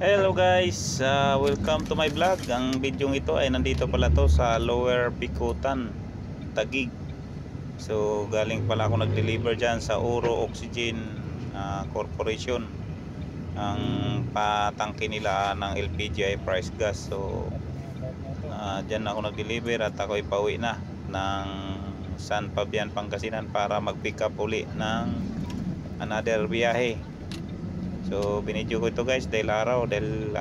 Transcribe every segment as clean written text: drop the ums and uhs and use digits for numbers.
Hello guys, welcome to my vlog. Ang video ito ay nandito pala to sa Lower Bikutan, Taguig. So galing pala ako nag-deliver dyan sa Oro Oxygen Corporation. Ang patangke nila ng LPG ay price gas. So dyan ako nag-deliver at ako ipauwi na ng San Fabian, Pangasinan para mag-pick up uli ng another biyahe. So binidyo ko ito guys dahil araw, dahil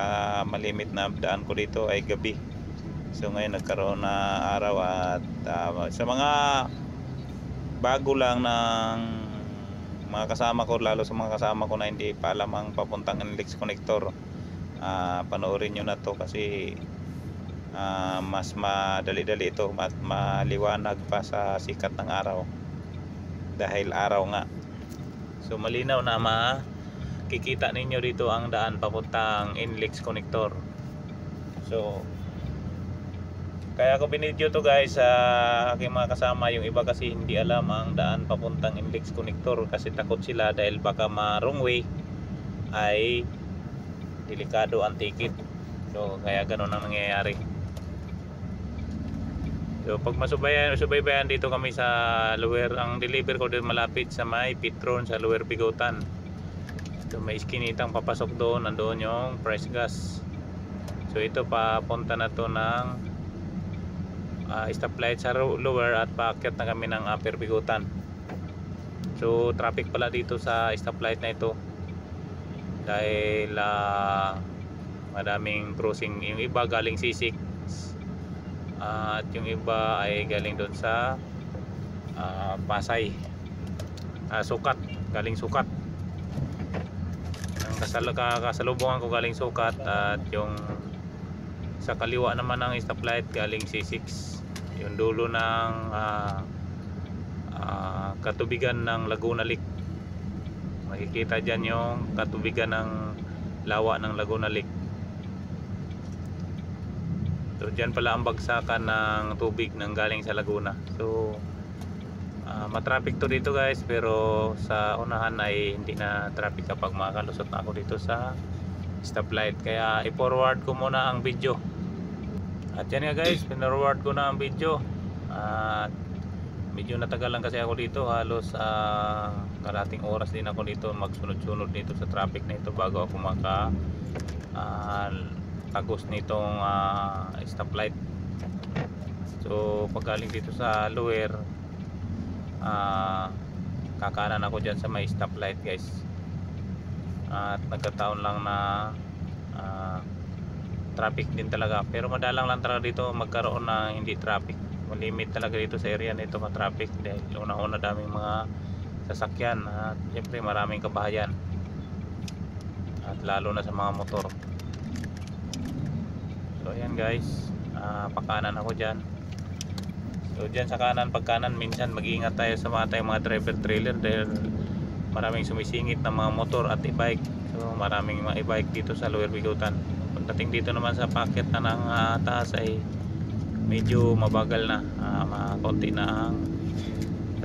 malimit na daan ko dito ay gabi. So ngayon nagkaroon na araw at sa mga bago lang ng mga kasama ko, lalo sa mga kasama ko na hindi pa alam ang papuntang NLEX connector, panoorin nyo na to kasi mas madali-dali ito at maliwanag pa sa sikat ng araw dahil araw nga. So malinaw na kikita ninyo dito ang daan papuntang NLEX connector. So kaya ko binidyo to guys sa aking mga kasama. Yung iba kasi hindi alam ang daan papuntang NLEX connector kasi takot sila dahil baka ma-wrong way ay delikado ang ticket. So kaya ganun ang nangyayari. So pag masubaybayan dito kami sa Lower, ang deliver ko din malapit sa may Petron sa Lower Bigutan. So may iskinitang papasok doon, nandoon yung price gas. So ito papunta na to ng stoplight sa Lower at paakyat na kami ng Upper Bigutan. So traffic pala dito sa stoplight na ito dahil madaming crossing. Yung iba galing C6 at yung iba ay galing doon sa Pasay, Sukat, galing Sukat. Kasalubungan ko galing Sukat at yung sa kaliwa naman ng stoplight galing C6, yung dulo ng katubigan ng Laguna Lake. Makikita dyan yung katubigan ng lawa ng Laguna Lake. So dyan pala ang bagsakan ng tubig ng galing sa Laguna. So matraffic to dito guys, pero sa unahan ay hindi na traffic kapag makalusot na ako dito sa stoplight. Kaya i-forward ko muna ang video. At yan nga guys, pinforward ko na ang video. Medyo natagalan kasi ako dito, halos kalating oras din ako dito magsunod-sunod dito sa traffic na ito bago ako tagos nitong stoplight. So pag galing dito sa Lower, kakanan ako dyan sa may stoplight guys. At nagkataon lang na traffic din talaga, pero madalang lang talaga dito magkaroon na hindi traffic. Limit talaga dito sa area nito ma-traffic dahil una-una daming mga sasakyan at siyempre maraming kabahayan at lalo na sa mga motor. So ayan guys, pakanan ako dyan. So dyan sa kanan, pag kanan minsan mag-iingat tayo sa mga driver trailer dahil maraming sumisingit na mga motor at e-bike. So maraming mga e-bike dito sa Lower Bigutan. Pagdating dito naman sa packet na ng taas ay medyo mabagal na, konti na ang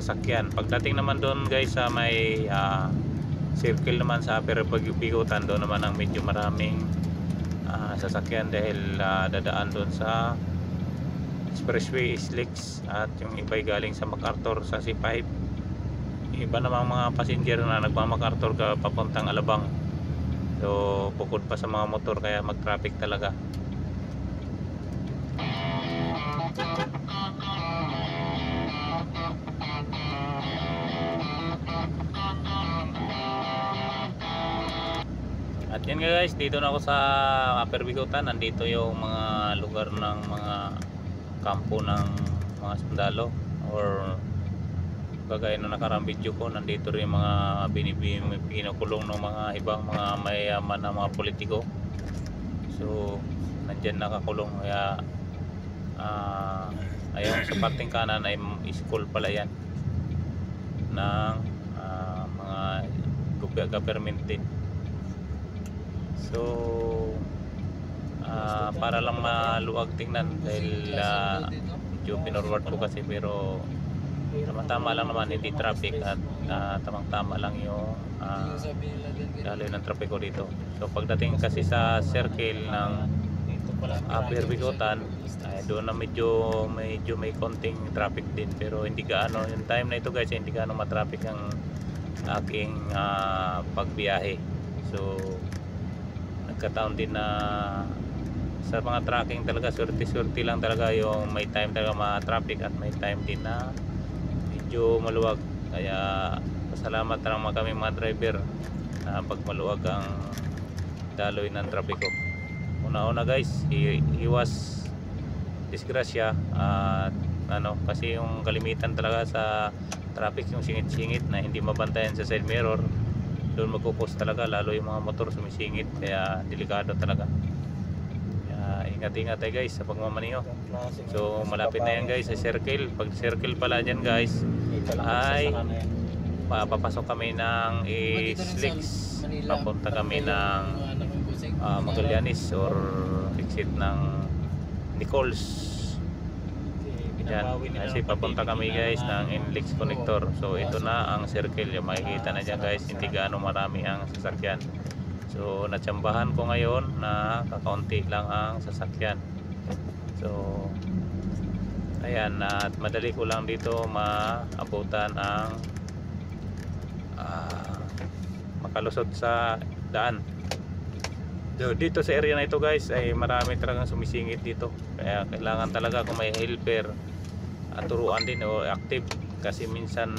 sasakyan. Pagdating naman doon guys sa may circle naman sa Upper Bigutan, doon naman ang medyo maraming sasakyan dahil dadaan doon sa expressway SLEX at yung iba'y galing sa MacArthur sa C5. Iba namang mga passenger na nagmamakartor ka papuntang Alabang. So bukod pa sa mga motor kaya mag-traffic talaga. At yan nga guys, dito na ako sa Upper Bigutan. Nandito yung mga lugar ng mga kampo ng mga sundalo, or kagaya na nakarang video ko, nandito rin mga pinukulong ng mga ibang mga mayayaman na mga politiko. So nandyan nakakulong, kaya ayun, sa parting kanan ay school pala yan ng mga government din. So para lang maluwag tingnan dahil medyo pinorward ko kasi, pero Tama-tama lang naman, hindi traffic at tamang-tama lang yung daloy ng trapiko dito. So pagdating kasi sa circle ng Upper Bicotan, ay doon na medyo may konting traffic din, pero hindi gaano yung time na ito guys, hindi gaano matraffic ang aking pagbiyahe. So nagkataon din na sa mga tracking talaga, swerte lang talaga yung may time talaga ma-traffic at may time din na medyo maluwag. Kaya pasalamat lang kami mga driver na pag maluwag ang daloy ng trapiko. Una-una guys, iwas disgrasya at kasi yung kalimitan talaga sa traffic yung singit-singit na hindi mabantayan sa side mirror, doon magkukos talaga, lalo yung mga motor sumisingit, kaya delikado talaga. Ingat-ingat tayo guys sa pagmamaniho. So malapit na yan guys sa circle. Pag circle pala dyan guys ay papasok kami ng Slicks, papunta kami ng Magallanes or exit ng Nichols yan. Kasi papunta kami guys ng NLEX connector. So ito na ang circle, yung makikita na dyan guys, hindi gaano marami ang sasakyan. So natsambahan ko ngayon na kakaunti lang ang sasakyan. So ayan, at madali ko lang dito maabutan ang makalusot sa daan. So, dito sa area na ito guys ay marami talagang sumisingit dito, kaya kailangan talaga kung may helper at turuan din o active, kasi minsan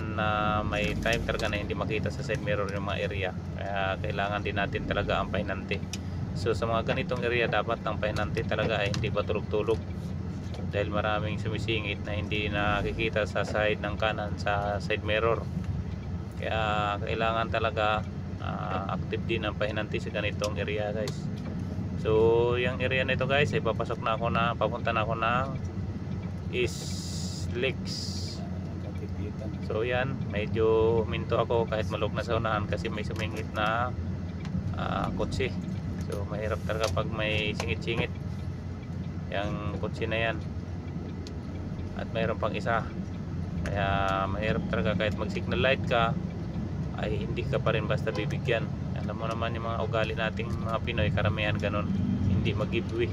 may time talaga na hindi makita sa side mirror yung mga area, kaya kailangan din natin talaga ang pahinante. So sa mga ganitong area dapat ang pahinante talaga ay hindi pa tulog-tulog, dahil maraming sumisingit na hindi nakikita sa side ng kanan sa side mirror, kaya kailangan talaga active din ang pahinante sa ganitong area guys. So yung area na ito guys ay papunta na ako ng Slicks. So yan, medyo minto ako kahit malog na sa unahan kasi may sumingit na kotse. So mahirap talaga pag may singit-singit yung kotse na yan, at mayroon pang isa, kaya mahirap talaga kahit mag signal light ka ay hindi ka pa rin basta bibigyan. Alam mo naman yung mga ugali nating mga Pinoy, karamihan ganun, hindi mag-giveaway.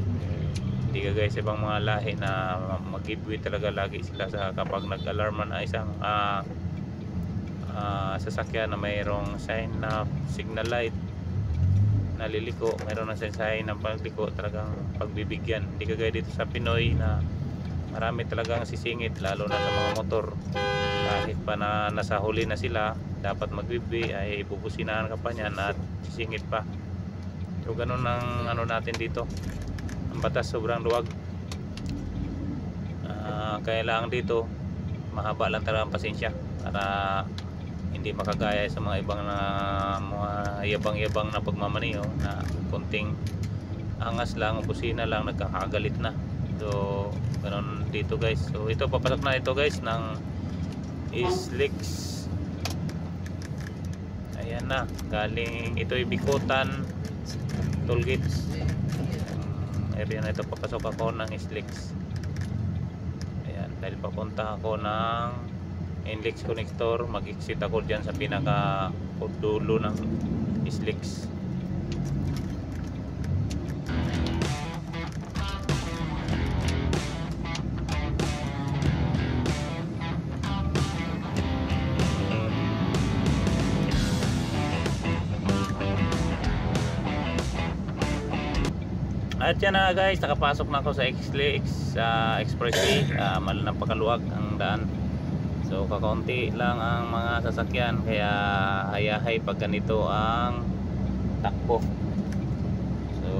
Hindi ka guys ibang mga lahi na mag-giveaway talaga lagi sila sa kapag nag-alarma na isang sasakyan na mayroong sign na signal light na liliko, mayroon na sign ng pagliko, talagang pagbibigyan. Hindi ka guys dito sa Pinoy na marami talagang sisingit, lalo na sa mga motor. Kahit pa na nasa huli na sila, dapat magbibigay ay bubusinahan ka pa niyan at sisingit pa. So ganun ang natin dito, ang batas sobrang luwag. Kaya lang dito mahaba lang talaga ang pasensya para hindi makagaya sa mga ibang mga yabang-yabang na pagmamaniho na konting angas lang, busina lang, nagkakagalit na. So ganun dito guys. So ito, papasok na ito guys ng Slicks. Ayan na, galing ito ay Bicotan tollgate area na ito. Papasok ako ng Slicks. Ayan, dahil papunta ako ng NLEX connector, mag-exit ako dyan sa pinaka dulo ng Slicks. At yan na guys, nakapasok na ako sa NLEX expressway. Napakaluwag ang daan. So kakaunti lang ang mga sasakyan, kaya hayahay pag ganito ang takbo. So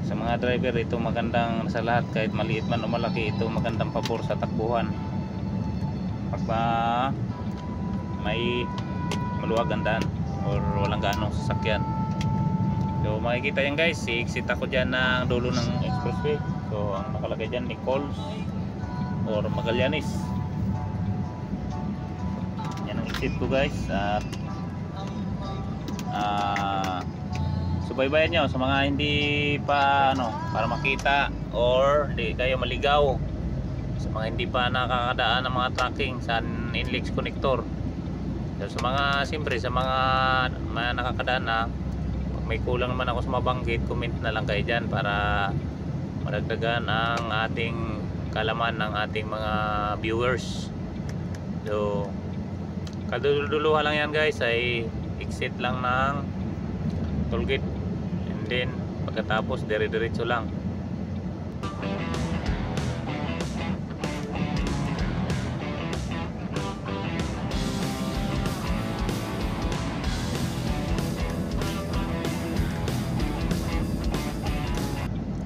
sa mga driver, ito magandang sa lahat, kahit maliit man o malaki, ito magandang pabor sa takbuhan pag may maluwag ang daan or walang gaano sasakyan. So makikita yan guys, i-exit ako dyan ng dulo ng expressway. So ang nakalagay dyan, Nichols or Magallanes. Yan ang exit ko guys. At subaybayan nyo sa mga hindi pa para makita or hindi kayo maligaw sa mga hindi pa nakakadaan ng mga tracking sa NLEX connector. So, sa mga siyempre sa mga nakakadaan na, pag may kulang naman ako sa mabanggit, comment na lang kayo dyan para madagdagan ang ating kalaman ng ating mga viewers. So kaduduluhan lang yan guys, ay exit lang ng tollgate, and then pagkatapos dire-diretso lang.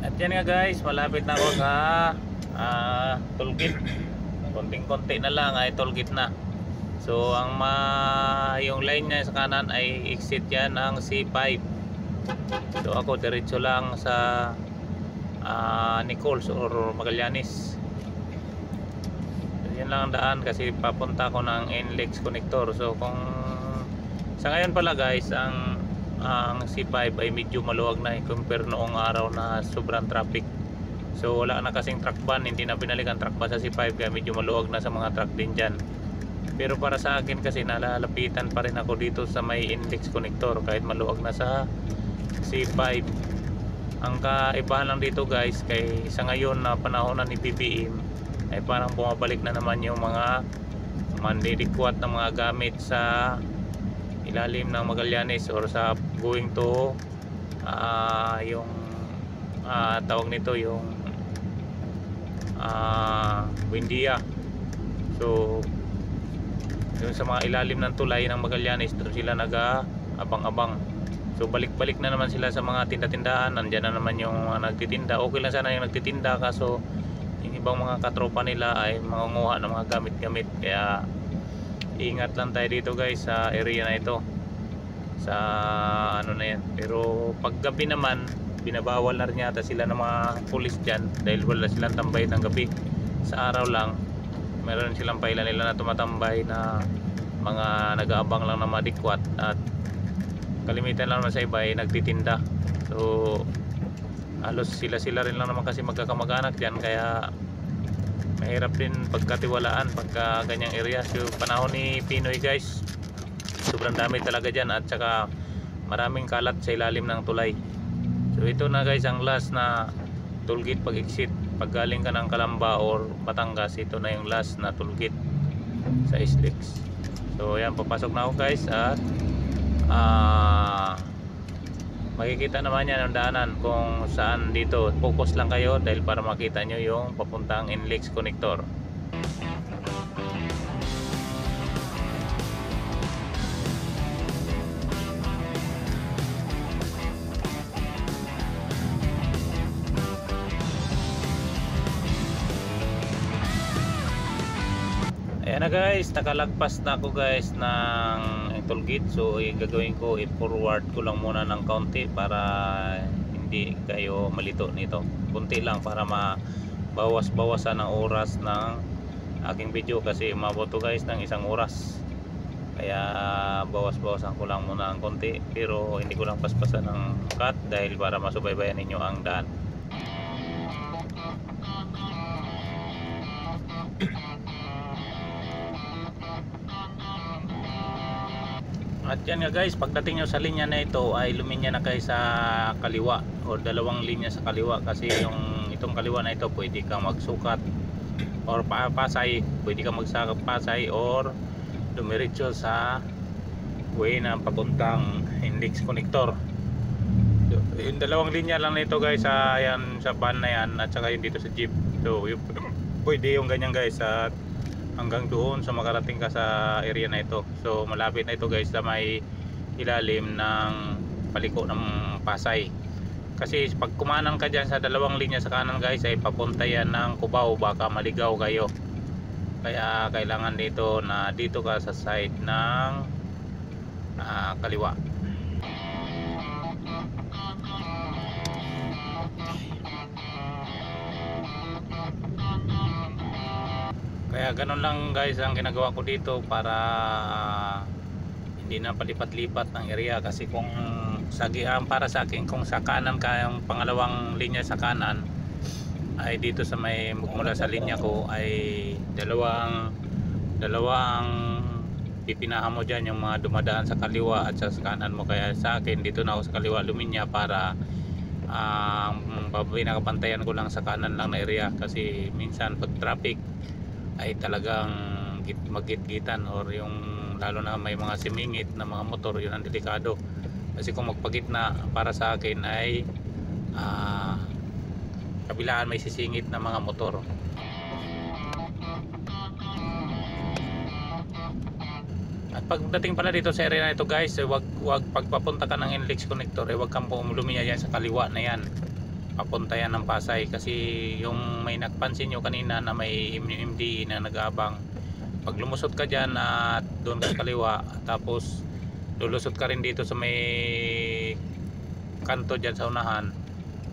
At yan nga guys, malapit na ako sa tollgate. Konting-konti na lang ay tollgate na. So yung line niya sa kanan ay exit yan ng C5. So ako diretso lang sa Nichols or Magallanes. So, yan lang ang daan kasi papunta ko ng NLEX connector. So kung sa ngayon pala guys, ang C5 ay medyo maluwag na compare noong araw na sobrang traffic. So wala na kasing truck ban, hindi na pinalikan truck ban sa C5 kaya medyo maluwag na sa mga truck din dyan. Pero para sa akin kasi nalalapitan pa rin ako dito sa may NLEX connector kahit maluwag na sa C5. Ang kaibahan lang dito guys, kay sa ngayon na panahon na ni BBM ay parang bumabalik na naman yung mga mandirikwat na mga gamit sa ilalim ng Magallanes or sa going to yung tawag nito yung Buendia. So yung sa mga ilalim ng tulay ng Magallanes, doon sila nag-abang-abang. So balik-balik na naman sila sa mga tinda-tindahan. Nandiyan na naman yung nagtitinda. Okay lang sana yung nagtitinda, kaso yung ibang mga katropa nila ay mangunguha ng mga gamit-gamit. Kaya ingat lang tayo dito guys sa area na ito, sa ano na yan. Pero pag gabi naman, binabawal na rin yata sila ng mga pulis dyan dahil wala silang tambay ng gabi. Sa araw lang meron silang paila nila na tumatambay na mga nag-aabang lang na madikwat, at kalimitan lang naman sa iba ay nagtitinda. So halos sila rin lang naman kasi magkakamag-anak dyan, kaya mahirap din pagkatiwalaan pagka ganyang area. So panahon ni Pinoy guys, sobrang dami talaga dyan, at saka maraming kalat sa ilalim ng tulay. So ito na guys ang last na tollgate pag exit. Pag galing ka ng Calamba or Batangas, ito na yung last na tollgate sa NLEX. So ayan, papasok na ako guys, at makikita naman yan ang daanan kung saan dito. Focus lang kayo dahil para makita nyo yung papuntang NLEX connector. Ayan na guys, nakalagpas na ako guys ng tollgate. So gagawin ko, i-forward ko lang muna ng kaunti para hindi kayo malito nito. Kunti lang para mabawas-bawasan ang oras ng aking video, kasi umabot to guys ng 1 oras. Kaya bawas-bawasan ko lang muna ng konti, pero hindi ko lang paspasan ng cut dahil para masubaybayan ninyo ang daan. At yan nga guys, pagdating nyo sa linya na ito ay luminya na kayo sa kaliwa o dalawang linya sa kaliwa, kasi itong kaliwa na ito pwede kang magsukat or pasay, pwede kang magsakap pasay or dumiretso sa way na papuntang NLEX connector. So, yung dalawang linya lang nito guys, yan sa van na yan at saka yung dito sa jeep. So pwede yung ganyan guys, at hanggang doon sa makarating ka sa area na ito. So malapit na ito guys sa may ilalim ng paliko ng Pasay. Kasi pag kumanan ka dyan sa dalawang linya sa kanan guys ay papunta yan ng Cubao, baka maligaw kayo. Kaya kailangan dito na dito ka sa side ng kaliwa. Kaya ganun lang guys ang ginagawa ko dito para hindi na palipat-lipat ng area. Kasi kung para sa akin, kung sa kanan ka yung pangalawang linya sa kanan, ay dito sa may mula sa linya ko ay dalawang pipinahan mo dyan yung mga dumadaan sa kaliwa at sa kanan mo. Kaya sa akin dito na ako sa kaliwa luminya para ang pinakabantayan ko lang sa kanan lang na area, kasi minsan pag traffic ay talagang magitgitan or yung lalo na may mga simingit na mga motor, yun ang delikado. Kasi kung magpagitna para sa akin ay kabilaan may sisingit na mga motor. At pagdating pala dito sa area na ito guys, wag pagpapunta ka ng NLEX connector, wag kang lumiya yan sa kaliwa na yan, papunta yan ng Pasay. Kasi yung may nagpansin nyo kanina na may MDE na nag-aabang, pag lumusot ka dyan at doon ka sa kaliwa, tapos lulusot ka rin dito sa may kanto dyan sa unahan,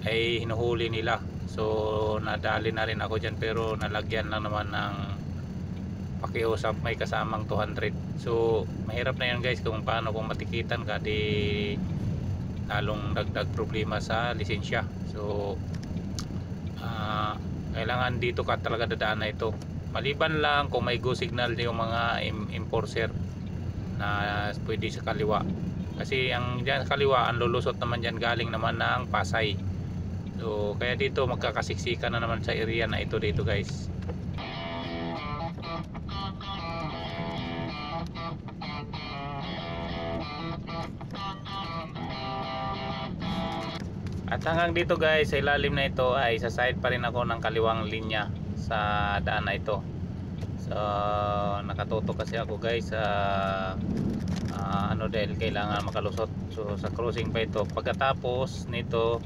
ay hinuhuli nila. So nadali na rin ako dyan, pero nalagyan lang naman ng pakiusap, may kasamang 200. So mahirap na yan guys kung paano, kung matikitan ka di lalong dagdag problema sa lisensya. So kailangan dito ka talaga dadaan na ito, maliban lang kung may go signal yung mga enforcer na pwede sa kaliwa. Kasi ang dyan sa kaliwa, ang lulusot naman dyan galing naman ng Pasay. So kaya dito magkakasiksikan na naman sa area na ito dito guys. At hanggang dito guys, sa ilalim na ito ay sa side pa rin ako ng kaliwang linya sa daan na ito. So nakatutok kasi ako guys sa dahil kailangan makalusot. So sa crossing pa ito. Pagkatapos nito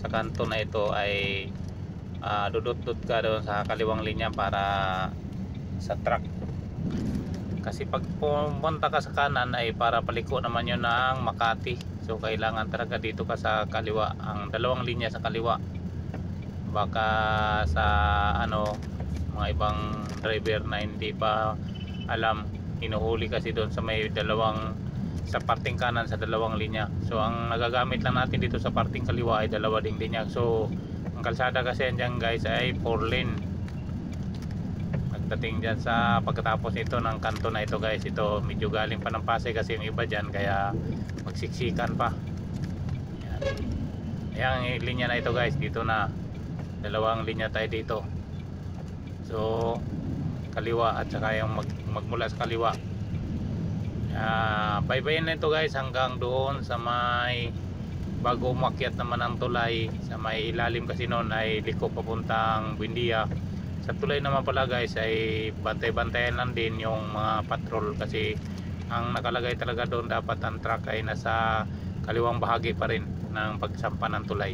sa kanto na ito ay dudot-dot ka doon sa kaliwang linya para sa truck. Kasi pag pumunta ka sa kanan ay para paliko naman yun ng Makati. So kailangan talaga dito ka sa kaliwa, ang dalawang linya sa kaliwa. Baka sa mga ibang driver na hindi pa alam, hinuhuli kasi doon sa may sa parting kanan sa dalawang linya. So ang nagagamit lang natin dito sa parting kaliwa ay dalawa ding linya. So ang kalsada kasi dyan guys ay 4 lane. Pagdating dyan sa pagkatapos ito ng kanto na ito guys, ito medyo galing pa ng Pasay kasi yung iba dyan, kaya magsiksikan pa. Yan yung linya na ito guys, dito na dalawang linya tayo dito. So kaliwa at saka yung magmula sa kaliwa, baybayin na ito guys hanggang doon sa may bago umakyat naman ang tulay. Sa may ilalim kasi noon ay liko papuntang Buendia. Sa tulay naman pala guys ay bantay-bantayan lang din yung mga patrol, kasi ang nakalagay talaga doon dapat ang truck ay nasa kaliwang bahagi pa rin ng pagsampa ng tulay.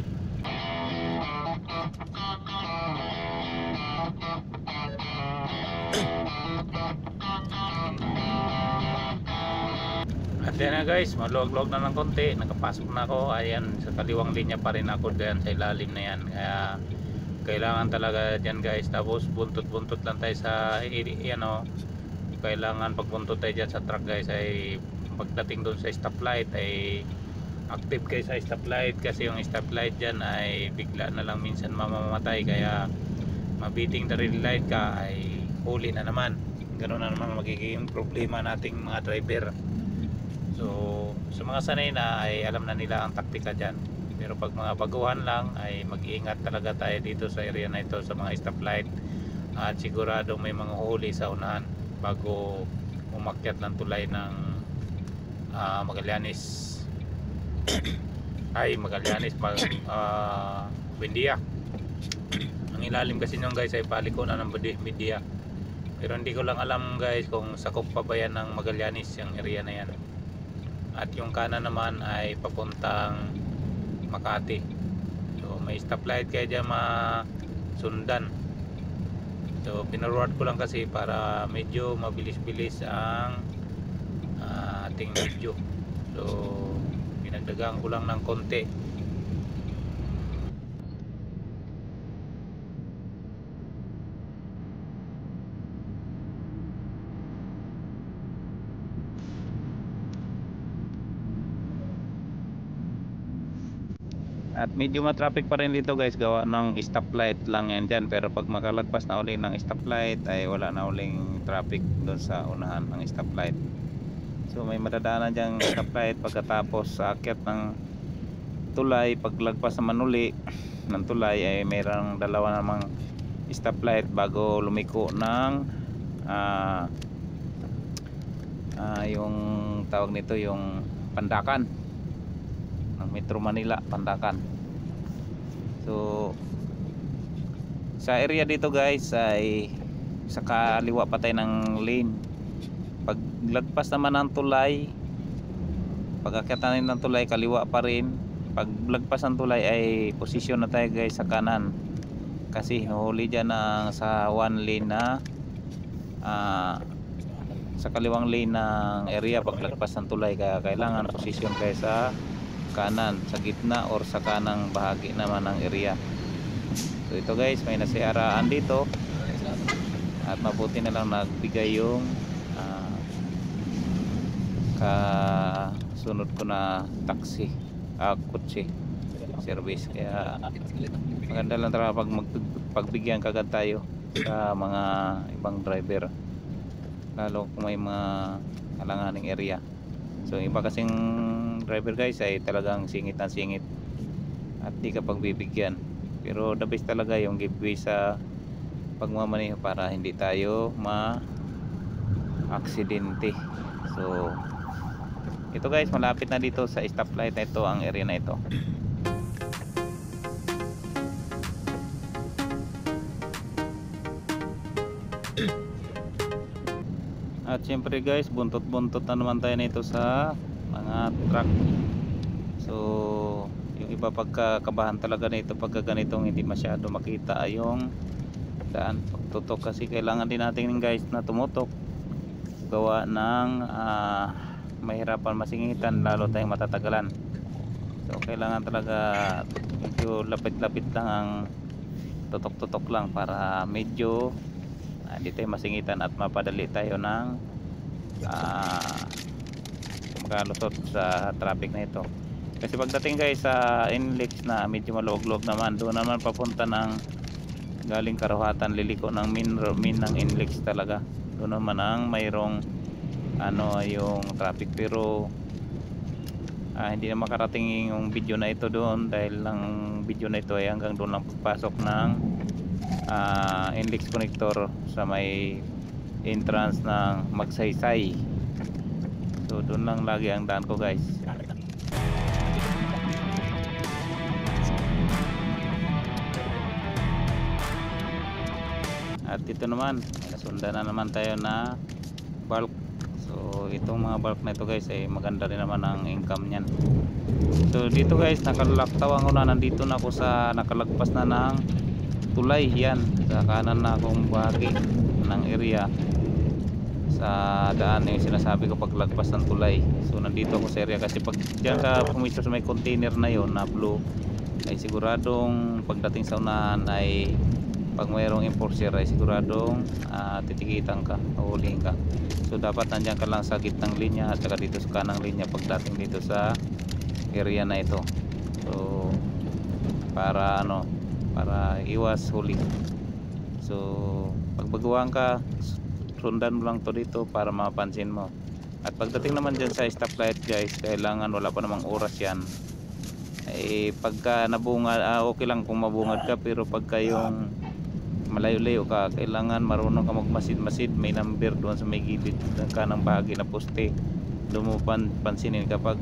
At yan na guys, maluwag-luwag na ng konti, nakapasok na ako. Ayan, sa kaliwang linya pa rin ako dyan sa ilalim na yan, kaya kailangan talaga dyan guys. Tapos buntot-buntot lang tayo sa kailangan pagbuntot tayo dyan sa truck guys ay pagdating doon sa stoplight ay active kayo sa stoplight, kasi yung stoplight dyan ay bigla na lang minsan mamamatay, kaya mabiting the red light ka ay huli na naman. Ganoon na naman magiging problema nating mga driver. So sa mga sanay na ay alam na nila ang taktika dyan, pero pag mga baguhan lang ay mag-iingat talaga tayo dito sa area na ito sa mga stoplight, at sigurado may mga huli sa unahan bago umakyat ng tulay ng Magallanes ay Magallanes Buendia. Ang ilalim kasi nyo guys ay paliko na ng Buendia, pero hindi ko lang alam guys kung sakop pa ba yan ng Magallanes yung area na yan. At yung kanan naman ay papuntang Makati. So may stoplight kaya dyan masundan. So pinarward ko lang kasi para medyo mabilis-bilis ang ating video. So pinagdagaan ko lang ng konti. At medyo ma-traffic pa rin dito guys, gawa ng stoplight lang yan dyan. Pero pag makalagpas na uli ng stoplight ay wala na uling traffic doon sa unahan ng stoplight. So may madadaanan dyang stoplight pagkatapos sa akyat ng tulay. Paglagpas naman uli ng tulay ay mayroong dalawa namang stoplight bago lumiko ng yung tawag nito, yung Pandakan ng Metro Manila, Pandakan. So sa area dito guys ay sa kaliwa pa tayo ng lane. Pag lagpas naman ng tulay, pag akyat natin ng tulay kaliwa pa rin. Pag lagpas ng tulay ay posisyon na tayo guys sa kanan, kasi huli dyan sa one lane na sa kaliwang lane ng area pag lagpas ng tulay. Kaya kailangan posisyon kayo sa kanan, sa gitna or sa kanang bahagi naman ng area. So ito guys, may nasiaraan dito at mabuti na lang nagbigay yung kasunod ko na taxi, kotse service. Kaya maganda lang talaga pag pagbigyan kagad tayo sa mga ibang driver, lalo kung may mga alanganing area. So iba kasing driver guys ay talagang singit na singit at di ka pagbibigyan. Pero the best talaga yung giveaway sa pagmamaneho para hindi tayo ma-aksidente. So ito guys, malapit na dito sa stoplight na ito, ang area na ito. At syempre guys, buntot-buntot na naman tayo nito sa mga truck. So yung iba pagkakabahan talaga nito pagka ganitong hindi masyado makita yung daan, pagtutok, kasi kailangan din natin guys na tumutok gawa ng mahirapan masingitan, lalo tayong matatagalan. So kailangan talaga medyo lapit-lapit lang ang tutok-tutok lang para medyo hindi tayo masingitan at mapadali tayo ng makalusot sa traffic na ito. Kasi pagdating guys sa NLEX na medyo maluwag-luwag naman, doon naman papunta ng galing Karuhatan, liliko ng main ng NLEX talaga. Doon naman ang mayroong yung traffic. Pero hindi na makarating yung video na ito doon dahil lang video na ito ay hanggang doon lang pagpasok ng NLEX connector sa may entrance ng Magsaysay. So doon lang lagi ang daan ko guys. At dito naman nasundan na naman tayo na bulk. So itong mga bulk na ito guys ay maganda rin naman ang income niyan. So dito guys, nakalaktawan ko na, nandito na ako sa nakalagpas na ng tulay. Yan, sa kanan na akong bahagi ng area sa daan yung sinasabi ko paglagpas ng tulay. So nandito ako sa area kasi pag diyan ka pumisto sa may container na yon na blue ay siguradong pagdating sa unahan ay pag mayroong enforcer ay siguradong titikitan ka, uhulihin ka. So dapat nandiyan ka lang sa gitnang linya at saka dito sa kanang linya pagdating dito sa area na ito. So para para iwas huli. So pag baguhan ka, sundan mo lang to dito para mapansin mo. At pagdating naman dyan sa stoplight guys, kailangan wala pa namang oras yan. Pagka nabungad, okay lang kung mabungad ka, pero pagka yung malayo-layo ka, kailangan marunong ka magmasid-masid. May number doon sa may gilid ng kanang bahagi na poste, doon mo pansinin. Kapag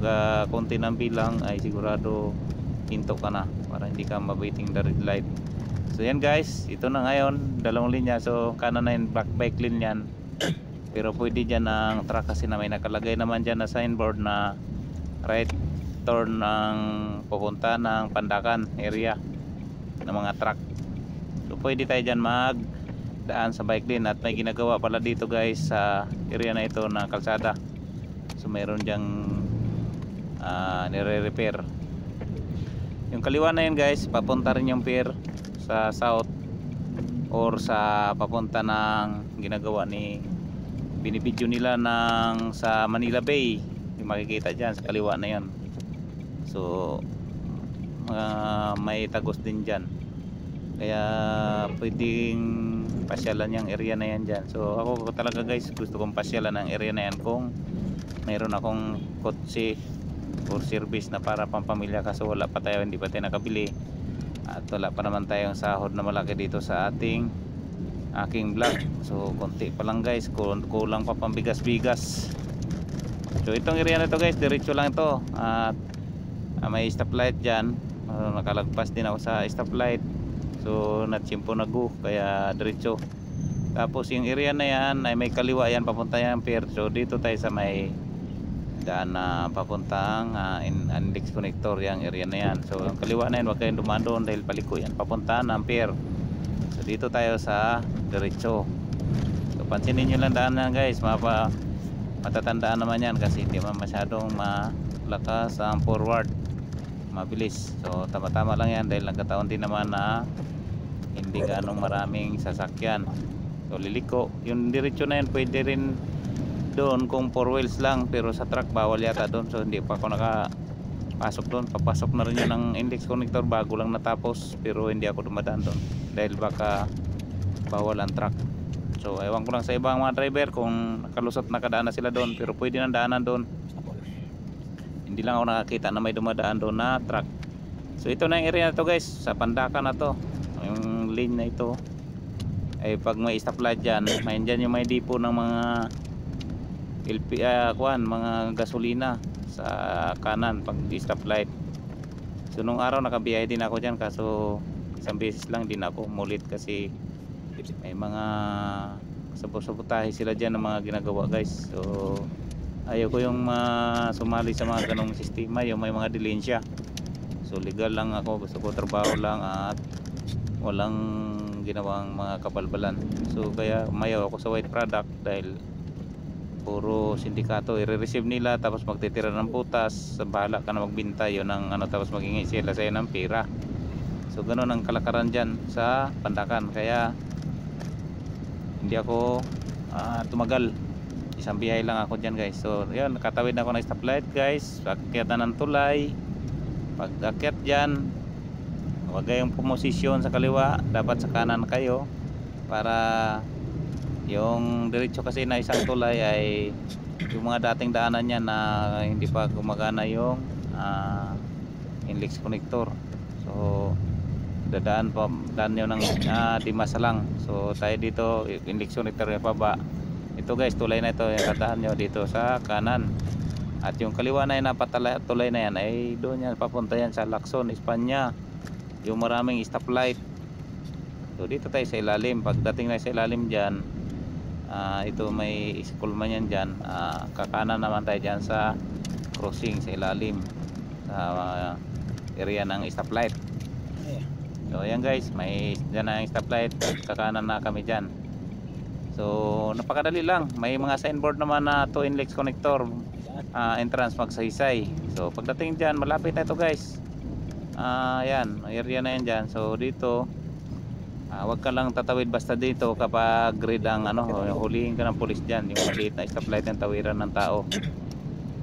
konti ng bilang ay sigurado hinto ka na para hindi ka mabiting the red light. So yan guys, ito na ngayon, dalawang linya. So kanan na yung black bike lane yan, pero pwede dyan ang truck kasi na may nakalagay naman dyan na signboard na right turn ng pupunta ng Pandakan area ng mga truck. So pwede tayo dyan magdaan sa bike lane. At may ginagawa pala dito guys sa area na ito na kalsada. So mayroon dyang nire-repair. Yung kaliwa na yun guys, papunta rin yung pier sa south or sa papunta ng ginagawa ni binibidyo nila ng sa Manila Bay. Yung makikita dyan sa kaliwa na yun. So may tagos din dyan, kaya pwedeng pasyalan yung area na yan dyan. So ako talaga guys, gusto kong pasyalan ang area na yan kung mayroon akong kotse or service na para pampamilya, kaso wala pa tayo, hindi pa tayo nakabili at wala pa naman tayong sahod na malaki dito sa aking vlog. So konti pa lang guys, kulang pa pambigas-bigas. So itong area na to guys, diretso lang ito at may stoplight dyan. Nakalagpas din ako sa stoplight, so natsimpo na go, kaya diretso. Tapos yung area na yan ay may kaliwa yan, papunta yan pier. So dito tayo sa may daan na papuntang index connector, yung area na yan. So ang kaliwa na yan, huwag kayong dumaan doon dahil paliko yan, papunta ng pier. So dito tayo sa diretso. So pansinin nyo lang daan na guys, matatandaan naman yan kasi hindi man masyadong malakas ang forward, mabilis. So tama-tama lang yan dahil nagkataon din naman na hindi ganong maraming sasakyan. So liliko, yung diretso na yan pwede rin doon kung 4 wheels lang, pero sa truck bawal yata doon. So hindi pa ako nakapasok doon. Papasok na rin yun ng index connector, bago lang natapos, pero hindi ako dumadaan doon dahil baka bawal ang truck. So ewan ko lang sa ibang mga driver kung nakalusot nakadaan na sila doon, pero pwede nang daanan doon. Hindi lang ako nakakita na may dumadaan doon na truck. So ito na yung area na to guys, sa Pandakan na to. Yung lane na ito ay pag may stoplight dyan, may dyan yung may depo ng mga mga gasolina sa kanan pag stoplight. So nung araw nakabiyahe din ako dyan, kaso isang beses lang din ako mulit kasi may mga sabotahe sila dyan ng mga ginagawa guys. So ayaw ko yung sumali sa mga ganong sistema, yung may mga dilensya. So legal lang ako, gusto ko trabaho lang at walang ginawang mga kabalbalan. So kaya umayaw ako sa white product dahil puro sindikato, i-receive nila tapos magtitira ng putas, bahala ka na magbinta yun ng tapos maghingi sila sa'yo ng pera. So ganun ang kalakaran dyan sa Pandakan, kaya hindi ako tumagal, isang biyahe lang ako dyan guys. So yun, nakatawid na ako ng stoplight guys, pag-akyat na ng tulay. Pag-akyat dyan, huwag kayong pumosisyon sa kaliwa, dapat sa kanan kayo para yung diretso kasi na isang tulay ay yung mga dating daanan niya na hindi pa gumagana yung index connector. So daan nyo ng Dimasa lang. So tayo dito, index connector yung paba. Ito guys, tulay na ito, yung tatahan nyo dito sa kanan. At yung kaliwa na yun, tulay na yan ay doon yan, papunta yan sa Lacson, Espanya, yung maraming stoplight. So dito tayo sa ilalim. Pagdating na sa ilalim dyan, ito may school man yan dyan, kakanan naman tayo dyan sa crossing sa ilalim sa area ng stoplight. So ayan guys, may dyan na yung stoplight, kakanan na kami dyan. So napakadali lang, may mga signboard naman na to index connector, entrance Magsaysay. So pagdating dyan, malapit na ito guys. Ayan, area na yan dyan. So dito wag ka lang tatawid basta dito kapag grid ang hulihin ka ng pulis dyan, yung maliit na stoplight ng tawiran ng tao.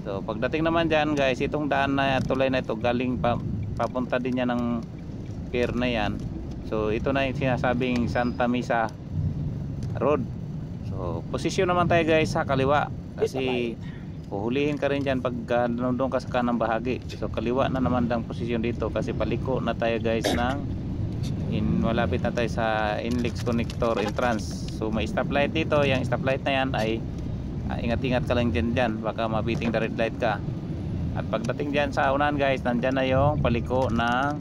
So pagdating naman dyan guys, itong daan na tulay na ito galing papunta din yan ng pier na yan. So ito na yung sinasabing Santa Misa Road. So posisyon naman tayo guys sa kaliwa kasi huhulihin ka rin dyan pag doon ka sa kanang bahagi. So kaliwa na naman ang posisyon dito kasi paliko na tayo guys ng malapit na tayo sa index connector entrance. So may stoplight dito, yung stoplight na yan ay ingat-ingat ka lang dyan, baka mabiting the red light ka. At pagdating dyan sa unahan guys, nandyan na yung paliko ng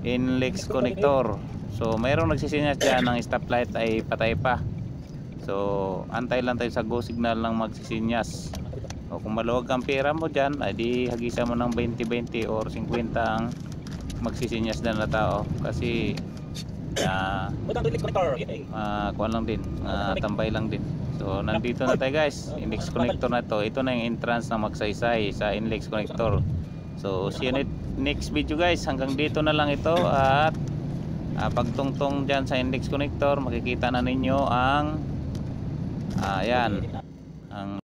index connector. So mayroong nagsisinyas dyan ng stoplight ay patay pa. So antay lang tayo sa go signal ng magsisinyas. O kung maluwag ang pera mo dyan, ay di hagisa mo ng 20-20 or 50 ang magsisinyas na tao kasi kuwan lang din, tambay lang din. So nandito na tayo guys, index connector na to. Ito na yung entrance ng Magsaysay sa index connector. So see you next video guys, hanggang dito na lang ito. At pagtungtong dyan sa index connector, makikita na ninyo ang yan ang